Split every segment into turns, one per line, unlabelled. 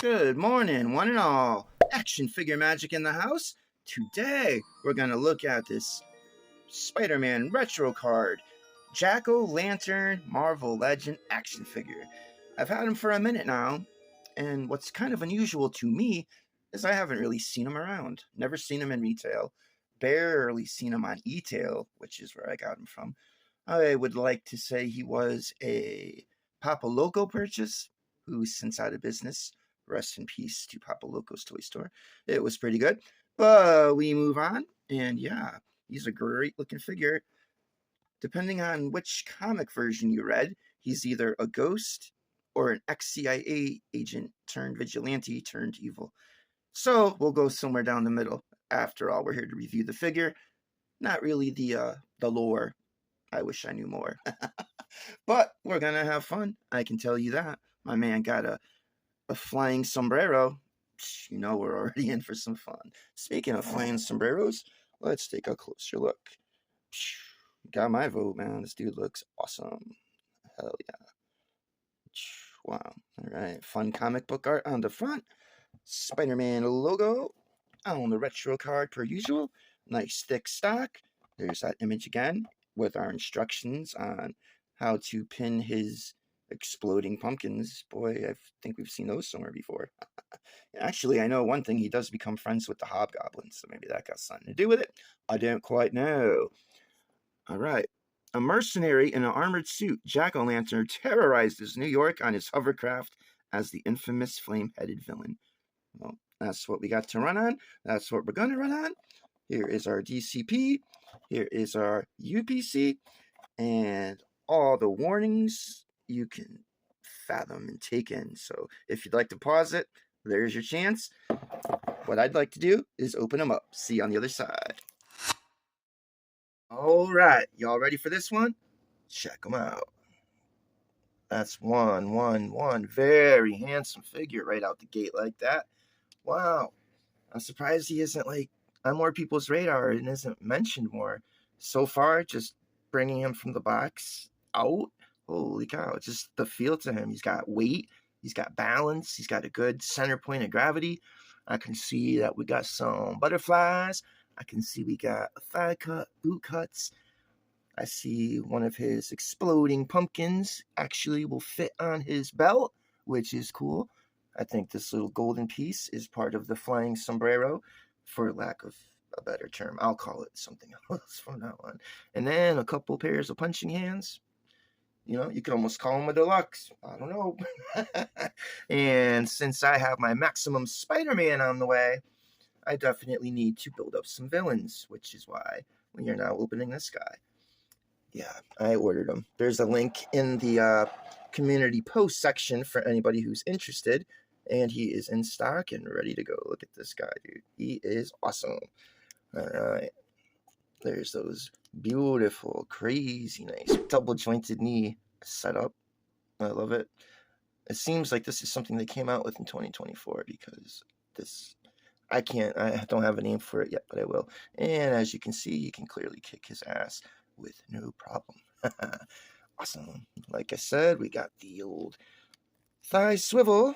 Good morning, one and all. Action figure magic in the house. Today, we're going to look at this Spider-Man retro card, Jack-O-Lantern Marvel Legend action figure. I've had him for a minute now, and what's kind of unusual to me is I haven't really seen him around. Never seen him in retail. Barely seen him on e-tail, which is where I got him from. I would like to say he was a Papa Loco purchase, who's since out of business. Rest in peace to Papa Loco's toy store. It was pretty good. But we move on, and yeah, he's a great looking figure. Depending on which comic version you read, he's either a ghost or an ex-CIA agent turned vigilante turned evil. So we'll go somewhere down the middle. After all, we're here to review the figure, not really the lore. I wish I knew more. But we're gonna have fun, I can tell you that. My man got a flying sombrero. You know we're already in for some fun. Speaking of flying sombreros, let's take a closer look. Got my vote, man. This dude looks awesome. Hell yeah. Wow. Alright, fun comic book art on the front. Spider-Man logo on the retro card per usual. Nice thick stock. There's that image again with our instructions on how to pin his exploding pumpkins. Boy, I think we've seen those somewhere before. Actually, I know one thing. He does become friends with the hobgoblins, so maybe that got something to do with it. I don't quite know. All right. A mercenary in an armored suit, Jack-O-Lantern, terrorizes New York on his hovercraft as the infamous flame-headed villain. Well, that's what we got to run on. That's what we're going to run on. Here is our DCP. Here is our UPC. And all the warnings you can fathom and take in. So if you'd like to pause it, there's your chance. What I'd like to do is open them up. See you on the other side. All right, y'all ready for this one? Check them out. That's one. Very handsome figure right out the gate like that. Wow. I'm surprised he isn't like on more people's radar and isn't mentioned more. So far, just bringing him from the box out. Holy cow, just the feel to him. He's got weight, he's got balance, he's got a good center point of gravity. I can see that we got some butterflies. I can see we got a thigh cut, boot cuts. I see one of his exploding pumpkins actually will fit on his belt, which is cool. I think this little golden piece is part of the flying sombrero, for lack of a better term. I'll call it something else from now on. And then a couple pairs of punching hands. You know, you could almost call him a deluxe. I don't know. And since I have my Maximum Spider-Man on the way, I definitely need to build up some villains, which is why we are now opening this guy. Yeah, I ordered him. There's a link in the community post section for anybody who's interested. And he is in stock and ready to go. Look at this guy, dude. He is awesome. All right. There's those beautiful, crazy, nice double-jointed knee setup. I love it. It seems like this is something they came out with in 2024 because this, I don't have a name for it yet, but I will. And as you can see, you can clearly kick his ass with no problem. Awesome. Like I said, we got the old thigh swivel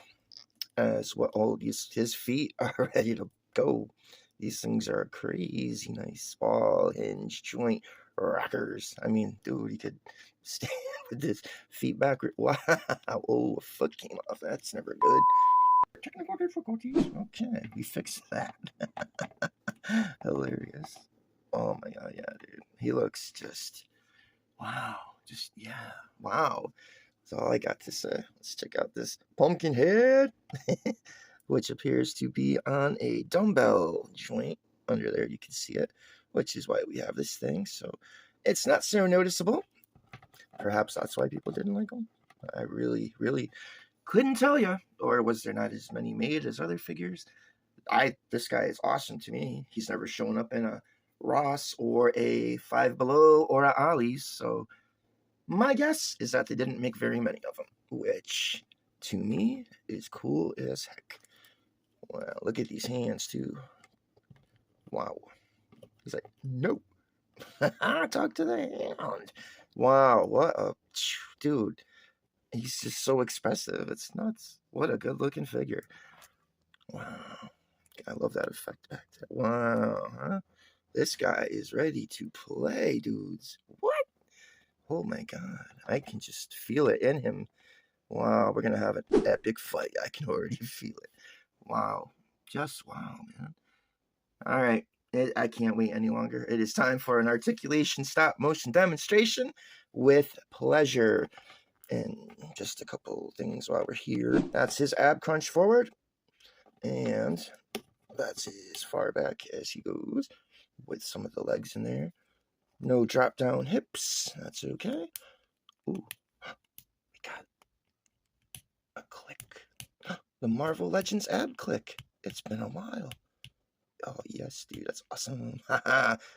as well. All his feet are ready to go. These things are crazy nice ball hinge joint rockers. I mean, dude, he could stand with his feet backward. Wow. Oh, a foot came off. That's never good. Technical difficulties. Okay, we fixed that. Hilarious. Oh my god, yeah, dude. He looks just, wow. Just, yeah, wow. That's all I got to say. Let's check out this pumpkin head. Which appears to be on a dumbbell joint under there. You can see it, which is why we have this thing. So it's not so noticeable. Perhaps that's why people didn't like them. I really couldn't tell you. Or was there not as many made as other figures? This guy is awesome to me. He's never shown up in a Ross or a Five Below or a Ollie's. So my guess is that they didn't make very many of them, which to me is cool as heck. Wow, look at these hands, too. Wow. He's like, nope. Talk to the hand. Wow, what a... Dude, he's just so expressive. It's nuts. What a good-looking figure. Wow. I love that effect back there. Wow, huh? This guy is ready to play, dudes. What? Oh my god. I can just feel it in him. Wow, we're gonna have an epic fight. I can already feel it. Wow. Just wow, man. All right. I can't wait any longer. It is time for an articulation stop motion demonstration with pleasure. And just a couple things while we're here. That's his ab crunch forward. And that's as far back as he goes with some of the legs in there. No drop down hips. That's okay. Ooh, we got a click. The Marvel Legends ab click. It's been a while. Oh, yes, dude. That's awesome.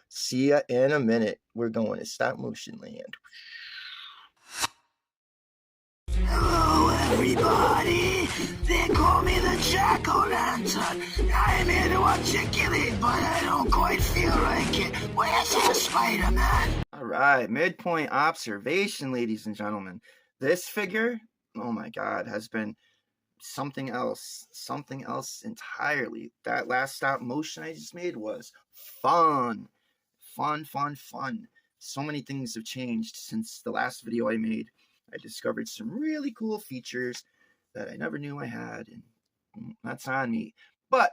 See ya in a minute. We're going to stop motion land.
Hello, everybody. They call me the Jack-O-Lantern. I'm here to articulate, but I don't quite feel like it. Where's the Spider-Man?
All right, midpoint observation, ladies and gentlemen. This figure, oh my God, has been something else entirely. That last stop motion I just made was fun. So many things have changed since the last video I made. I discovered some really cool features that I never knew I had, and that's on me. But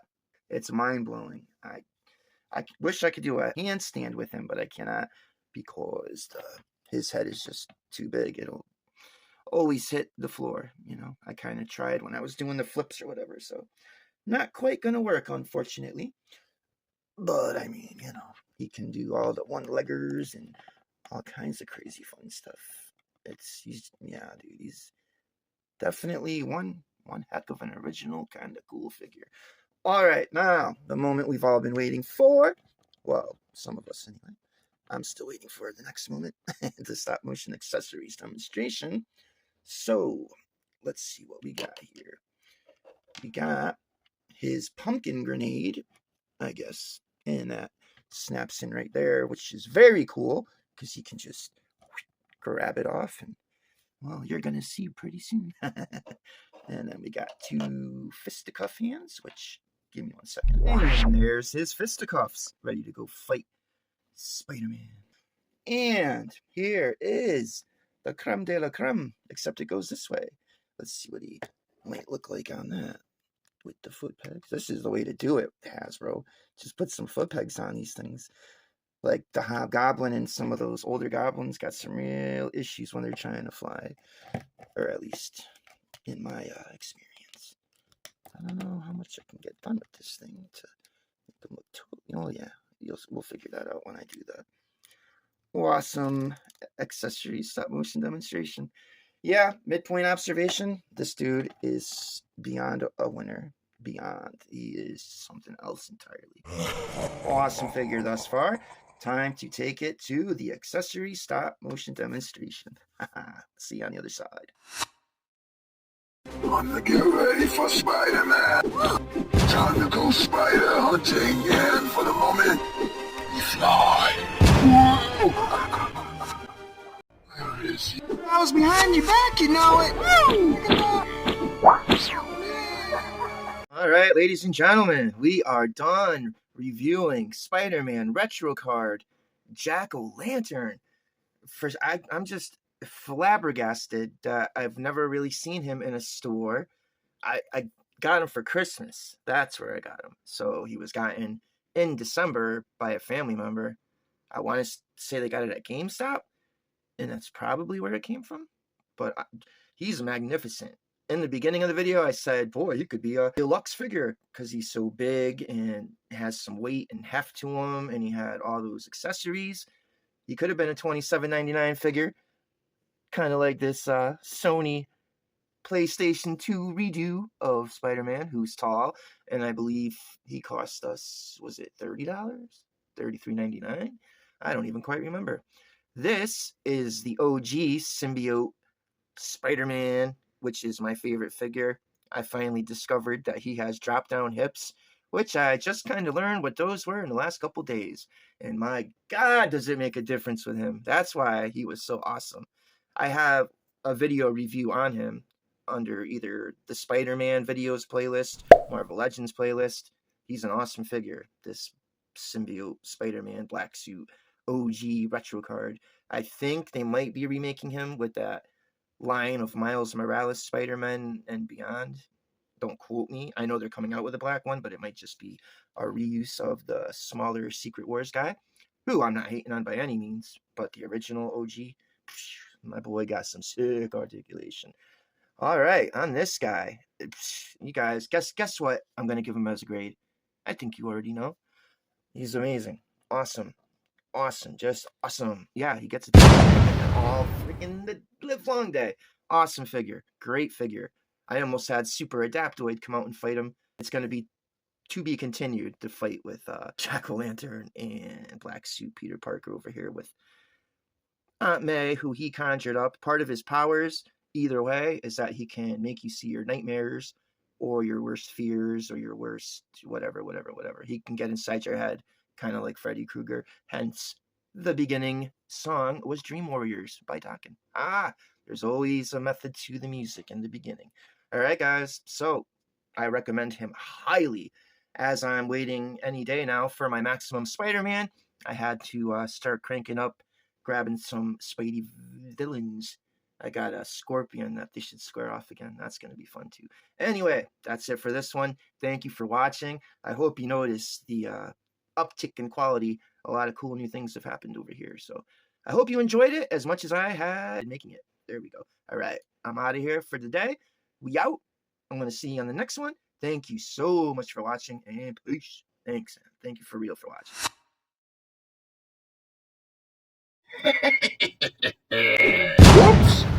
it's mind-blowing. I wish I could do a handstand with him, but I cannot because his head is just too big. It'll always hit the floor, you know. I kind of tried when I was doing the flips or whatever, so not quite gonna work, unfortunately. But I mean, you know, he can do all the one-leggers and all kinds of crazy fun stuff. Yeah, dude, he's definitely one heck of an original kind of cool figure. All right, now the moment we've all been waiting for. Well, some of us anyway. I'm still waiting for the next moment, the stop motion accessories demonstration. So let's see what we got here. We got his pumpkin grenade, I guess, and that snaps in right there, which is very cool because he can just grab it off, and well, you're gonna see pretty soon. And then we got two fisticuff hands, which, give me 1 second. And there's his fisticuffs, ready to go fight Spider-Man. And here is the creme de la creme, except it goes this way. Let's see what he might look like on that with the foot pegs. This is the way to do it, Hasbro. Just put some foot pegs on these things. Like the Hobgoblin and some of those older goblins got some real issues when they're trying to fly. Or at least in my experience. I don't know how much I can get done with this thing to make them look totally... Oh yeah, we'll figure that out when I do the awesome accessory stop motion demonstration. Yeah, midpoint observation. This dude is beyond a winner. Beyond. He is something else entirely. Awesome figure thus far. Time to take it to the accessory stop motion demonstration. See you on the other side.
I'm gonna get ready for Spider-Man. Time to go spider hunting, and for the moment, we fly. Whoa! Where is he? I was behind your back, you know it.
All right, ladies and gentlemen, we are done reviewing Spider-Man Retro Card Jack-O-Lantern. First, I'm just flabbergasted that I've never really seen him in a store. I got him for Christmas. That's where I got him. So he was gotten in December by a family member. I want to say they got it at GameStop, and that's probably where it came from. But he's magnificent. In the beginning of the video, I said, boy, he could be a deluxe figure because he's so big and has some weight and heft to him, and he had all those accessories. He could have been a $27.99 figure, kind of like this Sony PlayStation 2 redo of Spider-Man, who's tall, and I believe he cost us, was it $30? $33.99? I don't even quite remember. This is the OG symbiote Spider-Man, which is my favorite figure. I finally discovered that he has drop-down hips, which I just kind of learned what those were in the last couple days. And my God, does it make a difference with him. That's why he was so awesome. I have a video review on him. under either the Spider-Man videos playlist, Marvel Legends playlist. He's an awesome figure. This symbiote Spider-Man black suit OG retro card. I think they might be remaking him with that line of Miles Morales Spider-Man and beyond. Don't quote me. I know they're coming out with a black one, but it might just be a reuse of the smaller Secret Wars guy, who I'm not hating on by any means, but the original OG, my boy got some sick articulation. All right, on this guy, you guys, guess what I'm going to give him as a grade? I think you already know. He's amazing. Awesome. Just awesome. Yeah, he gets it all freaking the live long day. Awesome figure. Great figure. I almost had Super Adaptoid come out and fight him. It's going to be continued to fight with Jack-O-Lantern and Black Suit Peter Parker over here with Aunt May, who he conjured up. Part of his powers, either way, is that he can make you see your nightmares or your worst fears or your worst whatever. He can get inside your head, kind of like Freddy Krueger. Hence, the beginning song was Dream Warriors by Dokken. There's always a method to the music in the beginning. All right, guys. So I recommend him highly. As I'm waiting any day now for my Maximum Spider-Man, I had to start cranking up, grabbing some Spidey villains. I got a Scorpion that they should square off again. That's going to be fun too. Anyway, that's it for this one. Thank you for watching. I hope you notice the uptick in quality. A lot of cool new things have happened over here. So I hope you enjoyed it as much as I had making it. There we go. All right, I'm out of here for the day. We out. I'm going to see you on the next one. Thank you so much for watching, and peace. Thanks. Thank you for real for watching.
Whoops!